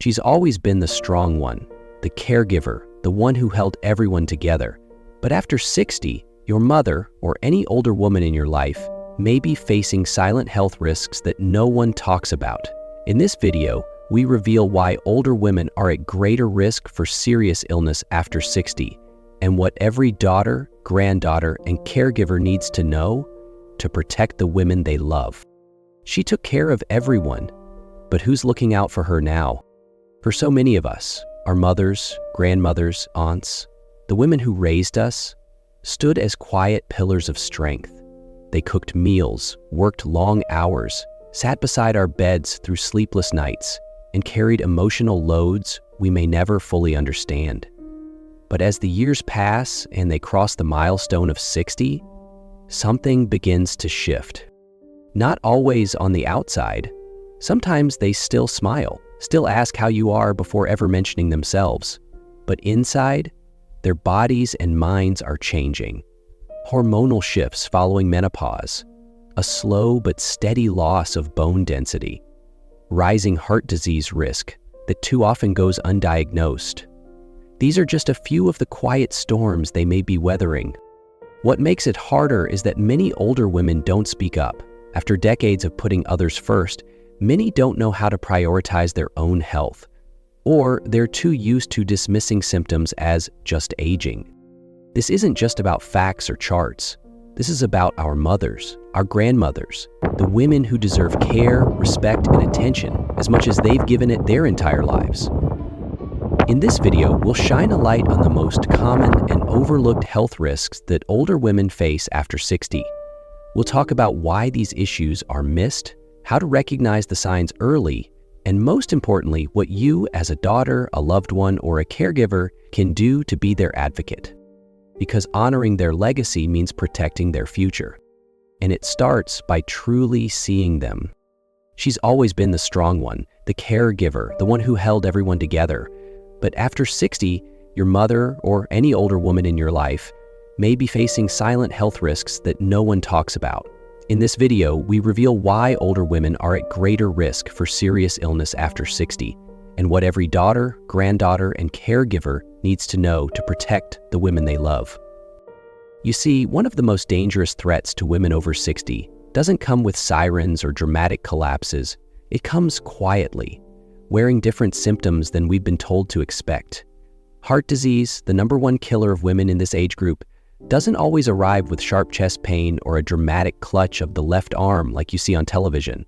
She's always been the strong one, the caregiver, the one who held everyone together. But after 60, your mother or any older woman in your life may be facing silent health risks that no one talks about. In this video, we reveal why older women are at greater risk for serious illness after 60, and what every daughter, granddaughter, and caregiver needs to know to protect the women they love. She took care of everyone, but who's looking out for her now? For so many of us, our mothers, grandmothers, aunts, the women who raised us, stood as quiet pillars of strength. They cooked meals, worked long hours, sat beside our beds through sleepless nights, and carried emotional loads we may never fully understand. But as the years pass and they cross the milestone of 60, something begins to shift. Not always on the outside. Sometimes they still smile, still ask how you are before ever mentioning themselves. But inside, their bodies and minds are changing. Hormonal shifts following menopause, a slow but steady loss of bone density, rising heart disease risk that too often goes undiagnosed. These are just a few of the quiet storms they may be weathering. What makes it harder is that many older women don't speak up. After decades of putting others first, many don't know how to prioritize their own health, or they're too used to dismissing symptoms as just aging. This isn't just about facts or charts. This is about our mothers, our grandmothers, the women who deserve care, respect, and attention as much as they've given it their entire lives. In this video, we'll shine a light on the most common and overlooked health risks that older women face after 60. We'll talk about why these issues are missed, how to recognize the signs early, and most importantly, what you as a daughter, a loved one, or a caregiver can do to be their advocate. Because honoring their legacy means protecting their future. And it starts by truly seeing them. She's always been the strong one, the caregiver, the one who held everyone together. But after 60, your mother or any older woman in your life may be facing silent health risks that no one talks about. In this video, we reveal why older women are at greater risk for serious illness after 60, and what every daughter, granddaughter, and caregiver needs to know to protect the women they love. You see, one of the most dangerous threats to women over 60 doesn't come with sirens or dramatic collapses. It comes quietly, wearing different symptoms than we've been told to expect. Heart disease, the #1 killer of women in this age group, doesn't always arrive with sharp chest pain or a dramatic clutch of the left arm like you see on television.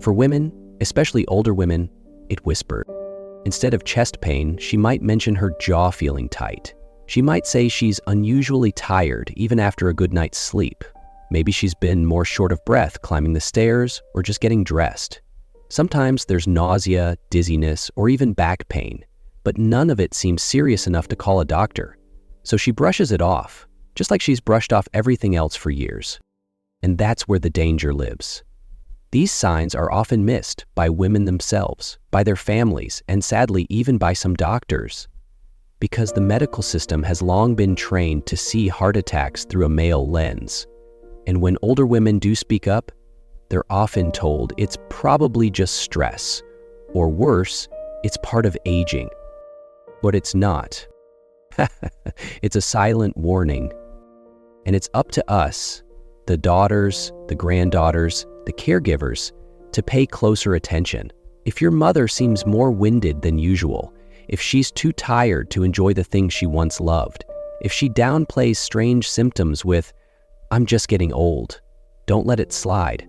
For women, especially older women, it whispered. Instead of chest pain, she might mention her jaw feeling tight. She might say she's unusually tired even after a good night's sleep. Maybe she's been more short of breath climbing the stairs or just getting dressed. Sometimes there's nausea, dizziness, or even back pain, but none of it seems serious enough to call a doctor. So she brushes it off, just like she's brushed off everything else for years. And that's where the danger lives. These signs are often missed by women themselves, by their families, and sadly even by some doctors. Because the medical system has long been trained to see heart attacks through a male lens. And when older women do speak up, they're often told it's probably just stress, or worse, it's part of aging. But it's not. It's a silent warning. And it's up to us, the daughters, the granddaughters, the caregivers, to pay closer attention. If your mother seems more winded than usual, if she's too tired to enjoy the things she once loved, if she downplays strange symptoms with, "I'm just getting old," don't let it slide.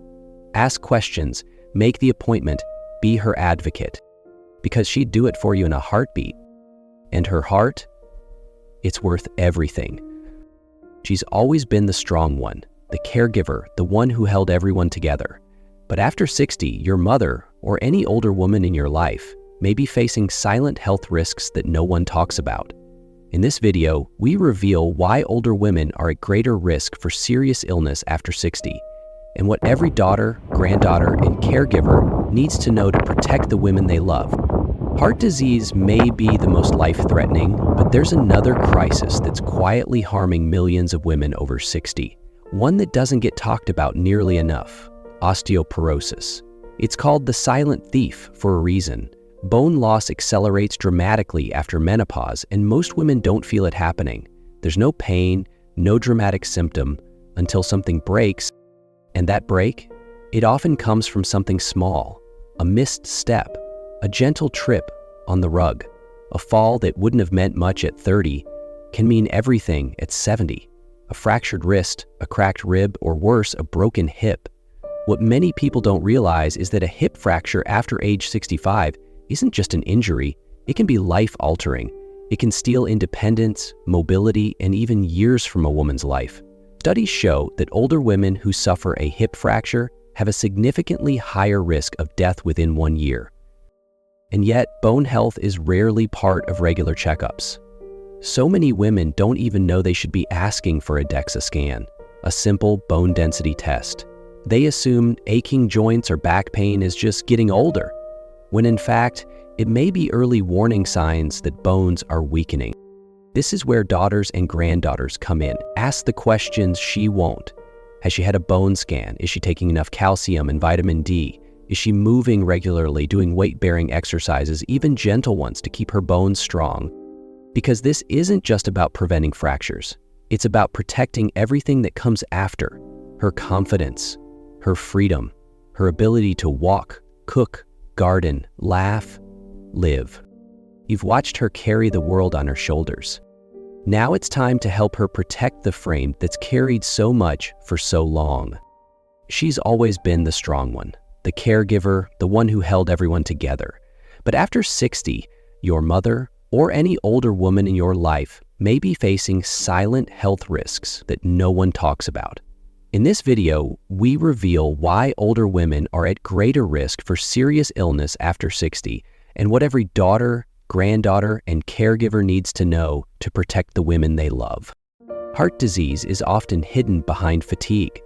Ask questions, make the appointment, be her advocate, because she'd do it for you in a heartbeat. And her heart, it's worth everything. She's always been the strong one, the caregiver, the one who held everyone together. But after 60, your mother, or any older woman in your life, may be facing silent health risks that no one talks about. In this video, we reveal why older women are at greater risk for serious illness after 60, and what every daughter, granddaughter, and caregiver needs to know to protect the women they love. Heart disease may be the most life-threatening, but there's another crisis that's quietly harming millions of women over 60, one that doesn't get talked about nearly enough: osteoporosis. It's called the silent thief for a reason. Bone loss accelerates dramatically after menopause, and most women don't feel it happening. There's no pain, no dramatic symptom until something breaks, and that break, it often comes from something small, a missed step, a gentle trip on the rug. A fall that wouldn't have meant much at 30 can mean everything at 70. A fractured wrist, a cracked rib, or worse, a broken hip. What many people don't realize is that a hip fracture after age 65 isn't just an injury, it can be life-altering. It can steal independence, mobility, and even years from a woman's life. Studies show that older women who suffer a hip fracture have a significantly higher risk of death within 1 year. And yet, bone health is rarely part of regular checkups. So many women don't even know they should be asking for a DEXA scan, a simple bone density test. They assume aching joints or back pain is just getting older, when in fact, it may be early warning signs that bones are weakening. This is where daughters and granddaughters come in. Ask the questions she won't. Has she had a bone scan? Is she taking enough calcium and vitamin D? Is she moving regularly, doing weight-bearing exercises, even gentle ones, to keep her bones strong? Because this isn't just about preventing fractures. It's about protecting everything that comes after: her confidence, her freedom, her ability to walk, cook, garden, laugh, live. You've watched her carry the world on her shoulders. Now it's time to help her protect the frame that's carried so much for so long. She's always been the strong one, the caregiver, the one who held everyone together. But after 60, your mother or any older woman in your life may be facing silent health risks that no one talks about. In this video, we reveal why older women are at greater risk for serious illness after 60 and what every daughter, granddaughter, and caregiver needs to know to protect the women they love. Heart disease is often hidden behind fatigue.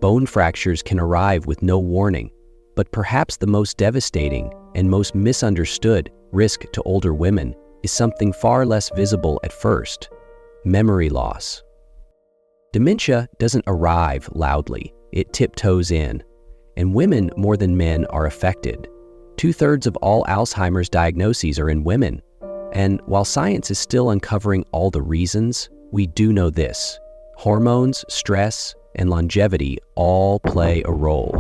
Bone fractures can arrive with no warning, but perhaps the most devastating and most misunderstood risk to older women is something far less visible at first: memory loss. Dementia doesn't arrive loudly, it tiptoes in, and women more than men are affected. 2/3 of all Alzheimer's diagnoses are in women, and while science is still uncovering all the reasons, we do know this: hormones, stress, and longevity all play a role.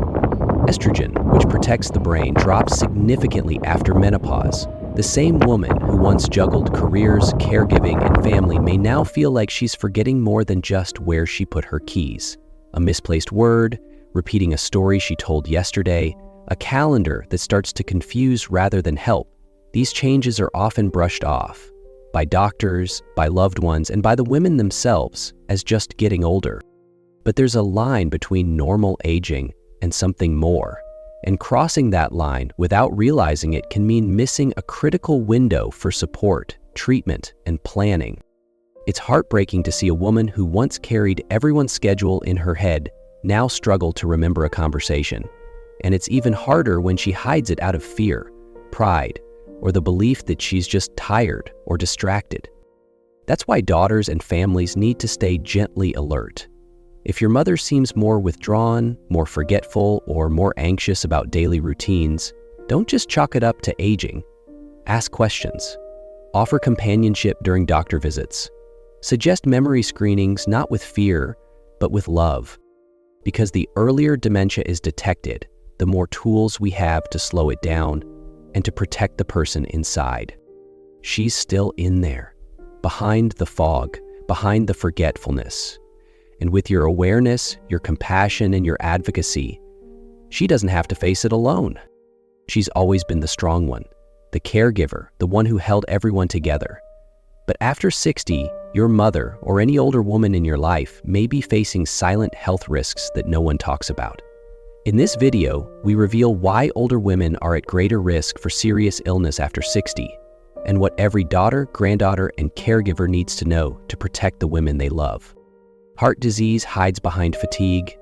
Estrogen, which protects the brain, drops significantly after menopause. The same woman who once juggled careers, caregiving, and family may now feel like she's forgetting more than just where she put her keys. A misplaced word, repeating a story she told yesterday, a calendar that starts to confuse rather than help. These changes are often brushed off by doctors, by loved ones, and by the women themselves as just getting older. But there's a line between normal aging and something more. And crossing that line without realizing it can mean missing a critical window for support, treatment, and planning. It's heartbreaking to see a woman who once carried everyone's schedule in her head now struggle to remember a conversation. And it's even harder when she hides it out of fear, pride, or the belief that she's just tired or distracted. That's why daughters and families need to stay gently alert. If your mother seems more withdrawn, more forgetful, or more anxious about daily routines, don't just chalk it up to aging. Ask questions. Offer companionship during doctor visits. Suggest memory screenings not with fear, but with love. Because the earlier dementia is detected, the more tools we have to slow it down and to protect the person inside. She's still in there, behind the fog, behind the forgetfulness. And with your awareness, your compassion, and your advocacy, she doesn't have to face it alone. She's always been the strong one, the caregiver, the one who held everyone together. But after 60, your mother or any older woman in your life may be facing silent health risks that no one talks about. In this video, we reveal why older women are at greater risk for serious illness after 60, and what every daughter, granddaughter, and caregiver needs to know to protect the women they love. Heart disease hides behind fatigue,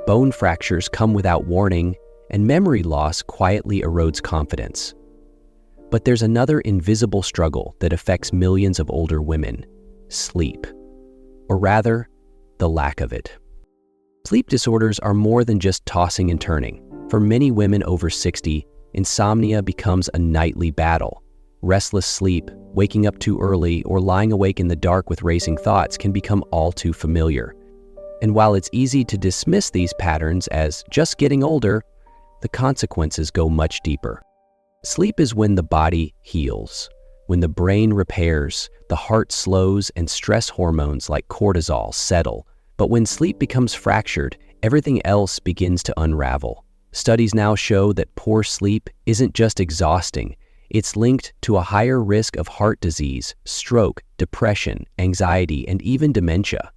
bone fractures come without warning, and memory loss quietly erodes confidence. But there's another invisible struggle that affects millions of older women: sleep. Or rather, the lack of it. Sleep disorders are more than just tossing and turning. For many women over 60, insomnia becomes a nightly battle. Restless sleep, waking up too early, or lying awake in the dark with racing thoughts can become all too familiar. And while it's easy to dismiss these patterns as just getting older, the consequences go much deeper. Sleep is when the body heals, when the brain repairs, the heart slows, and stress hormones like cortisol settle. But when sleep becomes fractured, everything else begins to unravel. Studies now show that poor sleep isn't just exhausting, it's linked to a higher risk of heart disease, stroke, depression, anxiety, and even dementia.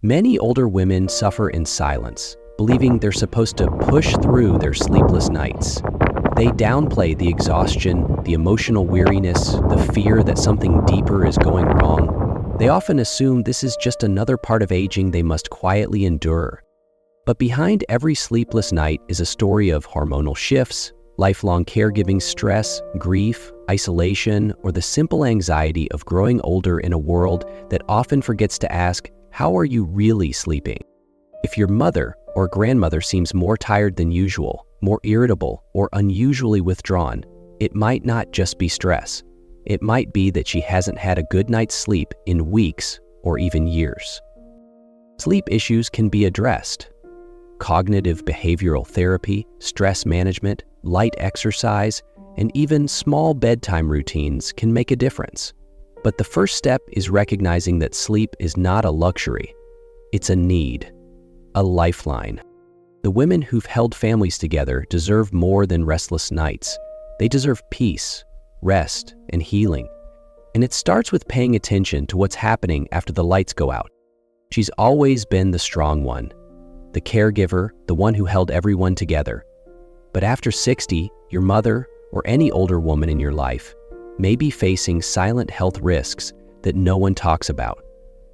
Many older women suffer in silence, believing they're supposed to push through their sleepless nights. They downplay the exhaustion, the emotional weariness, the fear that something deeper is going wrong. They often assume this is just another part of aging they must quietly endure. But behind every sleepless night is a story of hormonal shifts, lifelong caregiving stress, grief, isolation, or the simple anxiety of growing older in a world that often forgets to ask, how are you really sleeping? If your mother or grandmother seems more tired than usual, more irritable, or unusually withdrawn, it might not just be stress. It might be that she hasn't had a good night's sleep in weeks or even years. Sleep issues can be addressed. Cognitive behavioral therapy, stress management, light exercise, and even small bedtime routines can make a difference. But the first step is recognizing that sleep is not a luxury. It's a need, a lifeline. The women who've held families together deserve more than restless nights. They deserve peace, rest, and healing. And it starts with paying attention to what's happening after the lights go out. She's always been the strong one, the caregiver, the one who held everyone together. But after 60, your mother or any older woman in your life may be facing silent health risks that no one talks about.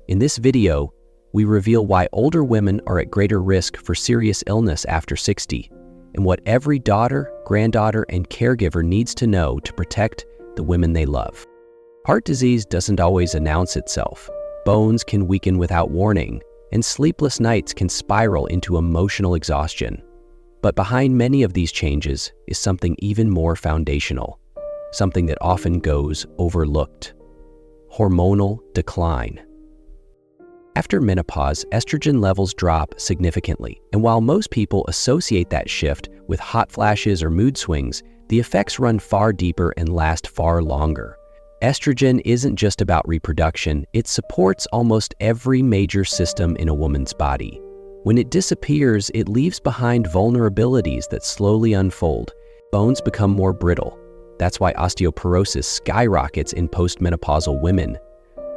In this video, we reveal why older women are at greater risk for serious illness after 60, and what every daughter, granddaughter, and caregiver needs to know to protect the women they love. Heart disease doesn't always announce itself. Bones can weaken without warning, and sleepless nights can spiral into emotional exhaustion. But behind many of these changes is something even more foundational, something that often goes overlooked: hormonal decline. After menopause, estrogen levels drop significantly, and while most people associate that shift with hot flashes or mood swings, the effects run far deeper and last far longer. Estrogen isn't just about reproduction, it supports almost every major system in a woman's body. When it disappears, it leaves behind vulnerabilities that slowly unfold. Bones become more brittle. That's why osteoporosis skyrockets in postmenopausal women.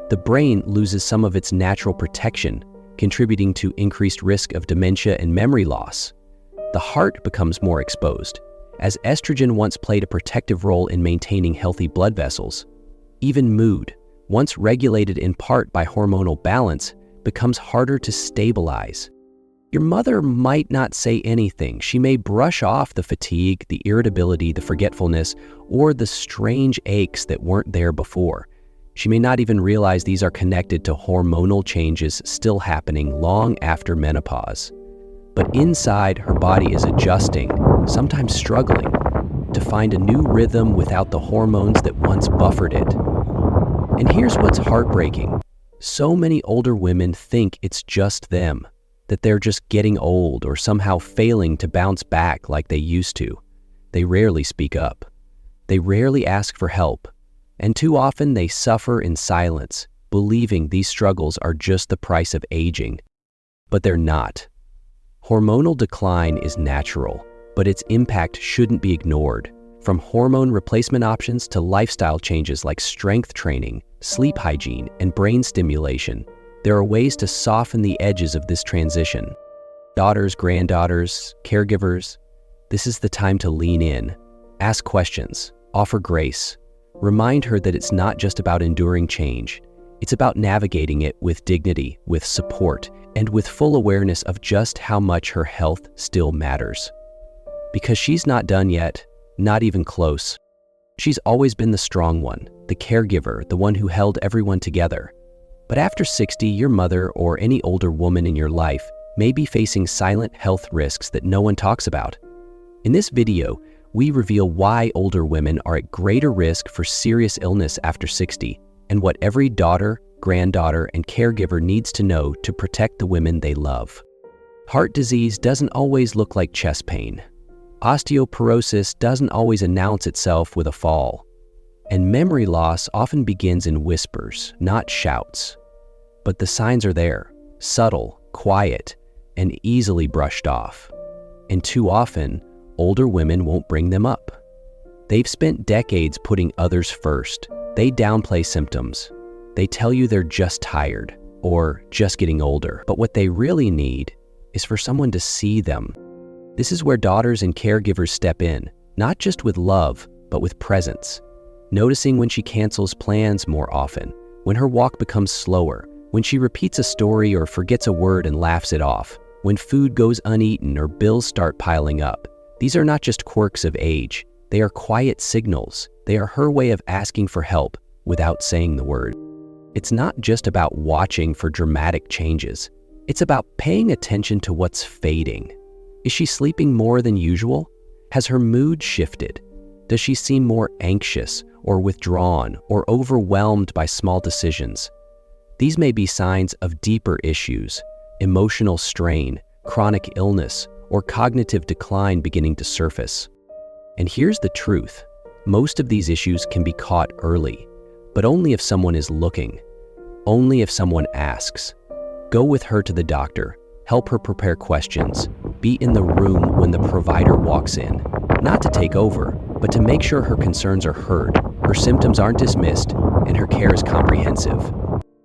The brain loses some of its natural protection, contributing to increased risk of dementia and memory loss. The heart becomes more exposed, as estrogen once played a protective role in maintaining healthy blood vessels. Even mood, once regulated in part by hormonal balance, becomes harder to stabilize. Your mother might not say anything. She may brush off the fatigue, the irritability, the forgetfulness, or the strange aches that weren't there before. She may not even realize these are connected to hormonal changes still happening long after menopause. But inside, her body is adjusting, sometimes struggling, to find a new rhythm without the hormones that once buffered it. And here's what's heartbreaking. So many older women think it's just them, that they're just getting old or somehow failing to bounce back like they used to. They rarely speak up. They rarely ask for help. And too often they suffer in silence, believing these struggles are just the price of aging. But they're not. Hormonal decline is natural, but its impact shouldn't be ignored. From hormone replacement options to lifestyle changes like strength training, sleep hygiene, and brain stimulation, there are ways to soften the edges of this transition. Daughters, granddaughters, caregivers, this is the time to lean in. Ask questions, offer grace. Remind her that it's not just about enduring change. It's about navigating it with dignity, with support, and with full awareness of just how much her health still matters. Because she's not done yet, not even close. She's always been the strong one, the caregiver, the one who held everyone together. But after 60, your mother or any older woman in your life may be facing silent health risks that no one talks about. In this video, we reveal why older women are at greater risk for serious illness after 60 and what every daughter, granddaughter, and caregiver needs to know to protect the women they love. Heart disease doesn't always look like chest pain. Osteoporosis doesn't always announce itself with a fall. And memory loss often begins in whispers, not shouts. But the signs are there, subtle, quiet, and easily brushed off. And too often, older women won't bring them up. They've spent decades putting others first. They downplay symptoms. They tell you they're just tired or just getting older. But what they really need is for someone to see them. This is where daughters and caregivers step in, not just with love, but with presence. Noticing when she cancels plans more often, when her walk becomes slower, when she repeats a story or forgets a word and laughs it off, when food goes uneaten or bills start piling up. These are not just quirks of age. They are quiet signals. They are her way of asking for help without saying the word. It's not just about watching for dramatic changes. It's about paying attention to what's fading. Is she sleeping more than usual? Has her mood shifted? Does she seem more anxious or withdrawn or overwhelmed by small decisions? These may be signs of deeper issues, emotional strain, chronic illness, or cognitive decline beginning to surface. And here's the truth. Most of these issues can be caught early, but only if someone is looking, only if someone asks. Go with her to the doctor, help her prepare questions, be in the room when the provider walks in, not to take over, but to make sure her concerns are heard, her symptoms aren't dismissed, and her care is comprehensive.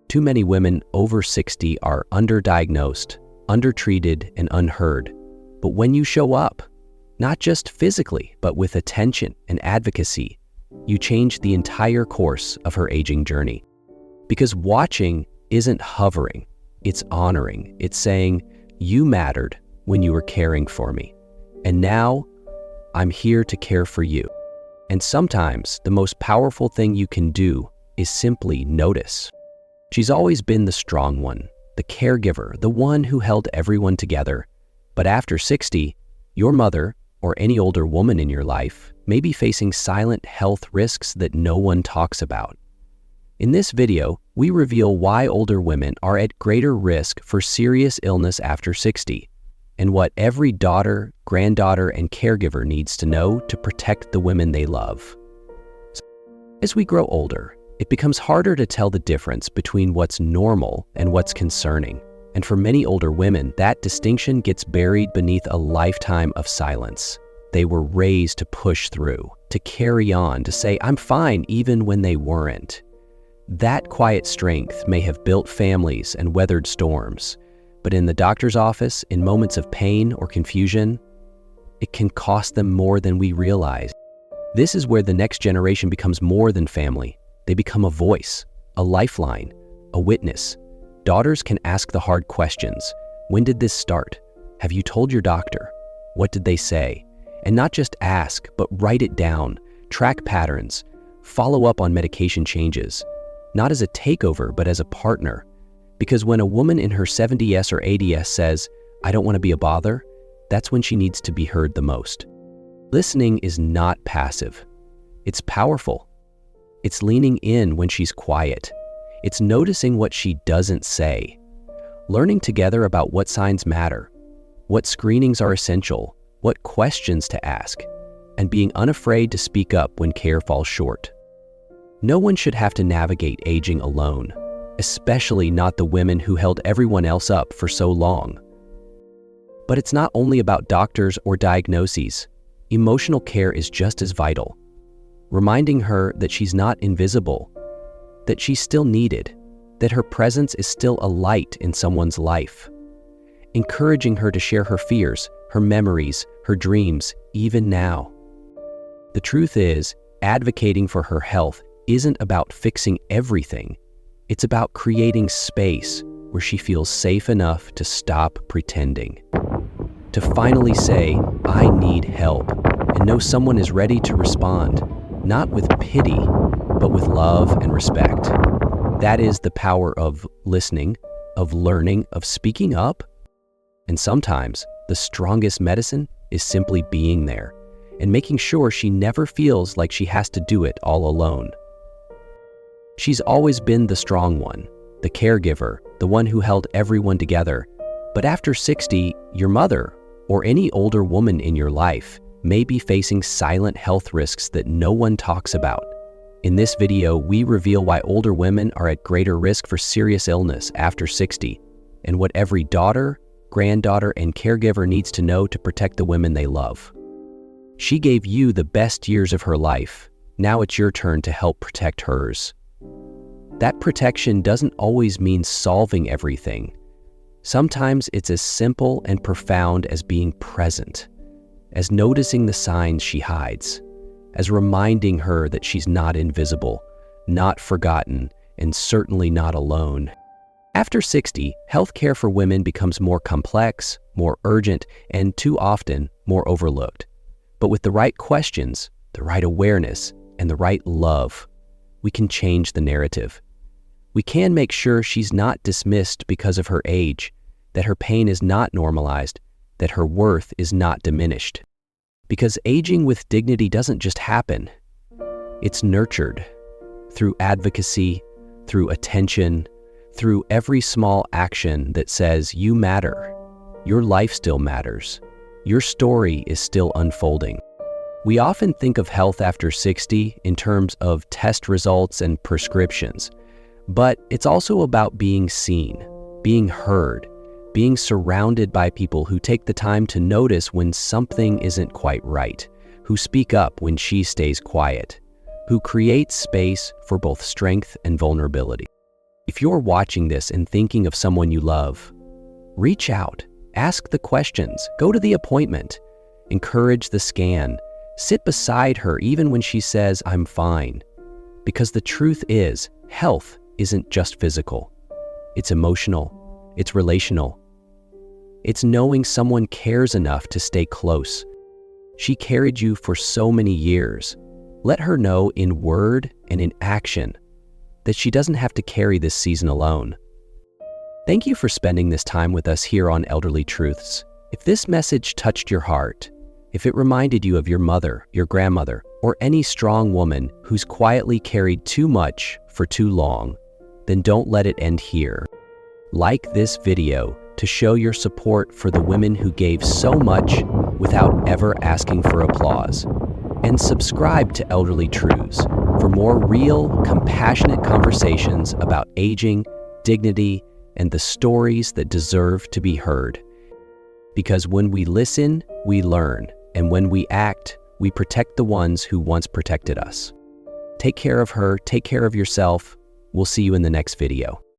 Too many women over 60 are underdiagnosed, undertreated, and unheard. But when you show up, not just physically, but with attention and advocacy, you change the entire course of her aging journey. Because watching isn't hovering, it's honoring. It's saying, you mattered when you were caring for me. And now, I'm here to care for you. And sometimes the most powerful thing you can do is simply notice. She's always been the strong one, the caregiver, the one who held everyone together. But after 60, your mother, or any older woman in your life, may be facing silent health risks that no one talks about. In this video, we reveal why older women are at greater risk for serious illness after 60, and what every daughter, granddaughter, and caregiver needs to know to protect the women they love. As we grow older, it becomes harder to tell the difference between what's normal and what's concerning. And for many older women, that distinction gets buried beneath a lifetime of silence. They were raised to push through, to carry on, to say, I'm fine, even when they weren't. That quiet strength may have built families and weathered storms, but in the doctor's office, in moments of pain or confusion, it can cost them more than we realize. This is where the next generation becomes more than family. They become a voice, a lifeline, a witness. Daughters can ask the hard questions. When did this start? Have you told your doctor? What did they say? And not just ask, but write it down, track patterns, follow up on medication changes, not as a takeover, but as a partner. Because when a woman in her 70s or 80s says, I don't want to be a bother, that's when she needs to be heard the most. Listening is not passive. It's powerful. It's leaning in when she's quiet. It's noticing what she doesn't say, learning together about what signs matter, what screenings are essential, what questions to ask, and being unafraid to speak up when care falls short. No one should have to navigate aging alone, especially not the women who held everyone else up for so long. But it's not only about doctors or diagnoses. Emotional care is just as vital, reminding her that she's not invisible, that she's still needed, that her presence is still a light in someone's life. Encouraging her to share her fears, her memories, her dreams, even now. The truth is, advocating for her health isn't about fixing everything. It's about creating space where she feels safe enough to stop pretending. To finally say, I need help, and know someone is ready to respond, not with pity, but with love and respect. That is the power of listening, of learning, of speaking up. And sometimes the strongest medicine is simply being there. and making sure she never feels like she has to do it all alone. She's always been the strong one, the caregiver, the one who held everyone together. But after 60, your mother, or any older woman in your life, may be facing silent health risks that no one talks about. In this video, we reveal why older women are at greater risk for serious illness after 60, and what every daughter, granddaughter, and caregiver needs to know to protect the women they love. She gave you the best years of her life. Now it's your turn to help protect hers. That protection doesn't always mean solving everything. Sometimes it's as simple and profound as being present, as noticing the signs she hides, as reminding her that she's not invisible, not forgotten, and certainly not alone. After 60, healthcare for women becomes more complex, more urgent, and too often more overlooked. But with the right questions, the right awareness, and the right love, we can change the narrative. We can make sure she's not dismissed because of her age, that her pain is not normalized, that her worth is not diminished. Because aging with dignity doesn't just happen. It's nurtured through advocacy, through attention, through every small action that says you matter. Your life still matters. Your story is still unfolding. We often think of health after 60 in terms of test results and prescriptions, but it's also about being seen, being heard, being surrounded by people who take the time to notice when something isn't quite right, who speak up when she stays quiet, who create space for both strength and vulnerability. If you're watching this and thinking of someone you love, reach out, ask the questions, go to the appointment, encourage the scan, sit beside her even when she says, "I'm fine." Because the truth is, health isn't just physical. It's emotional, it's relational. It's knowing someone cares enough to stay close. She carried you for so many years. Let her know in word and in action that she doesn't have to carry this season alone. Thank you for spending this time with us here on Elderly Truths. If this message touched your heart, if it reminded you of your mother, your grandmother, or any strong woman who's quietly carried too much for too long, then don't let it end here. Like this video to show your support for the women who gave so much without ever asking for applause. And subscribe to Elderly Truths for more real, compassionate conversations about aging, dignity, and the stories that deserve to be heard. Because when we listen, we learn, and when we act, we protect the ones who once protected us. Take care of her, take care of yourself. We'll see you in the next video.